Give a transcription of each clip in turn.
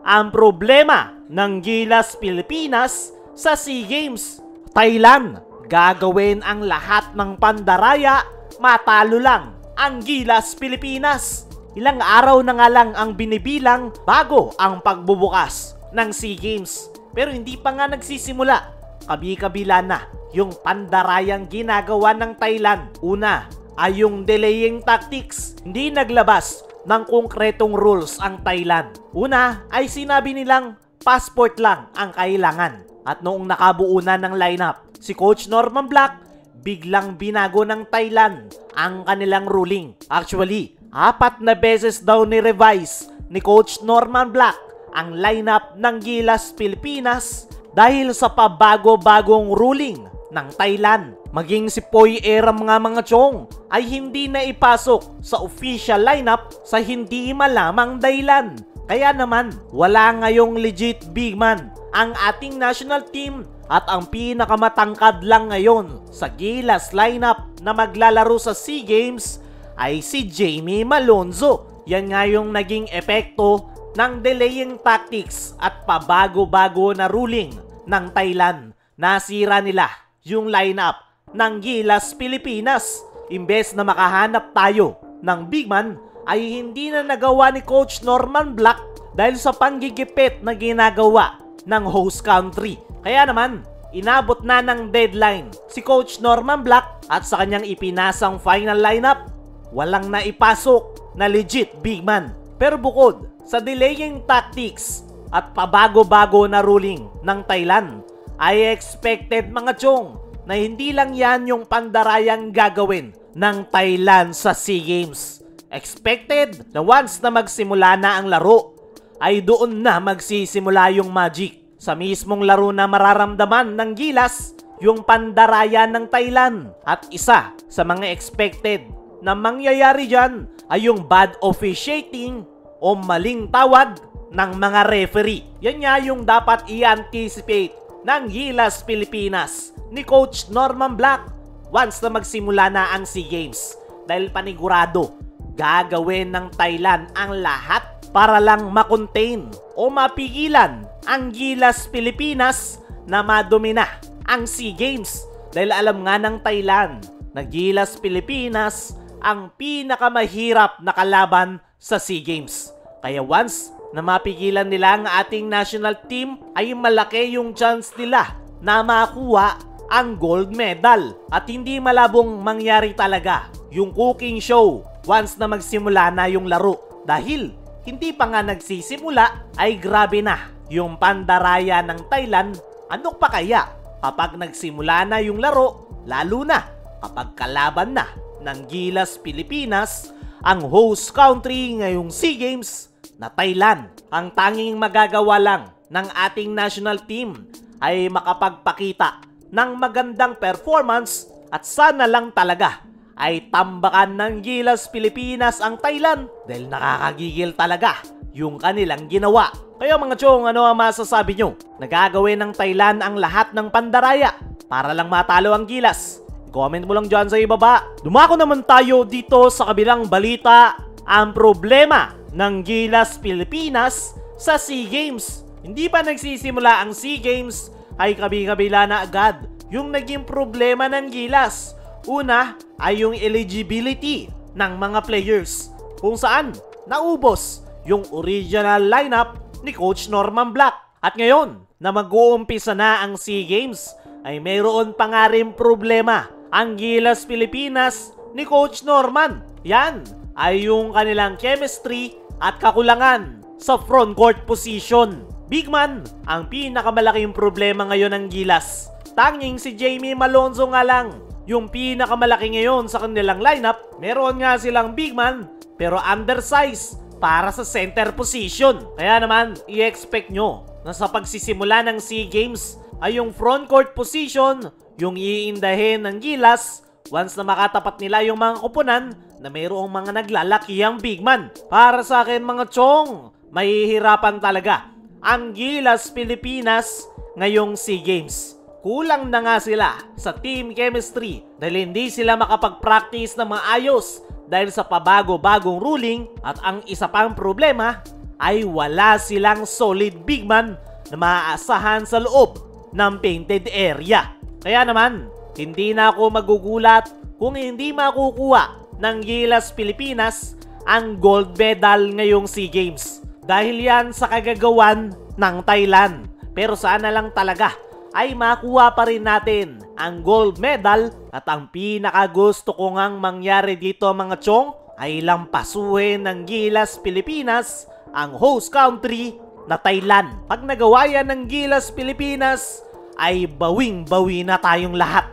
ang problema ng Gilas Pilipinas sa SEA Games. Thailand, gagawin ang lahat ng pandaraya, matalo lang ang Gilas Pilipinas. Ilang araw na nga lang ang binibilang bago ang pagbubukas ng SEA Games. Pero hindi pa nga nagsisimula. Kabi-kabila na yung pandarayang ginagawa ng Thailand. Una ay yung delaying tactics. Hindi naglabas ng konkretong rules ang Thailand. Una ay sinabi nilang passport lang ang kailangan. At noong nakabuo na ng lineup, si Coach Norman Black, biglang binago ng Thailand ang kanilang ruling. Actually, 4 na beses daw ni-revise ni Coach Norman Black ang lineup ng Gilas Pilipinas dahil sa pabago-bagong ruling ng Thailand. Maging si Poy Eram mga chong ay hindi na ipasok sa official lineup sa hindi malamang dahilan. Kaya naman, wala ngayong legit big man ang ating national team at ang pinakamatangkad lang ngayon sa Gilas lineup na maglalaro sa SEA Games ay si Jamie Malonzo. Yan nga yung naging epekto ng delaying tactics at pabago-bago na ruling ng Thailand. Nasira nila yung lineup ng Gilas Pilipinas. Imbes na makahanap tayo ng big man ay hindi na nagawa ni Coach Norman Black dahil sa panggigipit na ginagawa ng host country. Kaya naman, inabot na ng deadline si Coach Norman Black at sa kanyang ipinasang final lineup, walang naipasok na legit big man. Pero bukod sa delaying tactics at pabago-bago na ruling ng Thailand, ay expected mga chong na hindi lang yan yung pandarayang gagawin ng Thailand sa SEA Games. Expected na once na magsimula na ang laro, ay doon na magsisimula yung magic. Sa mismong laro na mararamdaman ng Gilas yung pandaraya ng Thailand. At isa sa mga expected na mangyayari dyan ay yung bad officiating o maling tawag ng mga referee. Yan nga yung dapat i-anticipate ng Gilas Pilipinas ni Coach Norman Black once na magsimula na ang SEA Games. Dahil panigurado, gagawin ng Thailand ang lahat para lang makontain o mapigilan ang Gilas Pilipinas na madumi na ang SEA Games. Dahil alam nga ng Thailand na Gilas Pilipinas ang pinakamahirap na kalaban sa SEA Games. Kaya once na mapigilan nila ang ating national team ay malaki yung chance nila na makuha ang gold medal. At hindi malabong mangyari talaga yung cooking show once na magsimula na yung laro. Dahil hindi pa nga nagsisimula ay grabe na yung pandaraya ng Thailand. Ano pa kaya kapag nagsimula na yung laro, lalo na kapag kalaban na ng Gilas Pilipinas ang host country ngayong SEA Games na Thailand. Ang tanging magagawa lang ng ating national team ay makapagpakita ng magandang performance at sana lang talaga ay tambakan ng Gilas Pilipinas ang Thailand dahil nakakagigil talaga yung kanilang ginawa. Kaya mga chong, ano ang masasabi nyo? Nagagawin ng Thailand ang lahat ng pandaraya para lang matalo ang Gilas? Comment mo lang dyan sa ibaba. Dumako naman tayo dito sa kabilang balita, ang problema ng Gilas Pilipinas sa SEA Games. Hindi pa nagsisimula ang SEA Games ay kabi-kabila na agad yung naging problema ng Gilas. Una ay yung eligibility ng mga players kung saan naubos yung original lineup ni Coach Norman Black. At ngayon na mag-uumpisa na ang SEA Games ay mayroon pa nga rin problema ang Gilas Pilipinas ni Coach Norman. Yan ay yung kanilang chemistry at kakulangan sa front court position. Big man ang pinakamalaking problema ngayon ng Gilas. Tanging si Jamie Malonzo nga lang yung pinakamalaki ngayon sa kanilang lineup. Meron nga silang big man pero undersize para sa center position. Kaya naman i-expect nyo na sa pagsisimula ng SEA Games ay yung front court position yung iindahin ng Gilas once na makatapat nila yung mga kupunan na mayroong mga naglalakihang big man. Para sa akin mga chong, mahihirapan talaga ang Gilas Pilipinas ngayong SEA Games. Kulang na nga sila sa team chemistry dahil hindi sila makapag-practice na maayos dahil sa pabago-bagong ruling. At ang isa pang problema ay wala silang solid big man na maaasahan sa loob ng painted area. Kaya naman, hindi na ako magugulat kung hindi makukuha ng Gilas Pilipinas ang gold medal ngayong SEA Games. Dahil yan sa kagagawan ng Thailand. Pero sana lang talaga ay makuha pa rin natin ang gold medal at ang pinakagusto ko ngang mangyari dito mga chong ay lampasuhin ng Gilas Pilipinas ang host country na Thailand. Pag nagawa yan ng Gilas Pilipinas ay bawing-bawi na tayong lahat.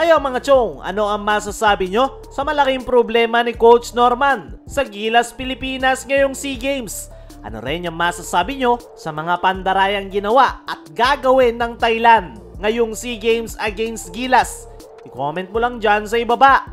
Kaya mga chong, ano ang masasabi nyo sa malaking problema ni Coach Norman sa Gilas Pilipinas ngayong SEA Games? Ano rin yung masasabi nyo sa mga pandarayang ginawa at gagawin ng Thailand ngayong SEA Games against Gilas? I-comment mo lang dyan sa ibaba.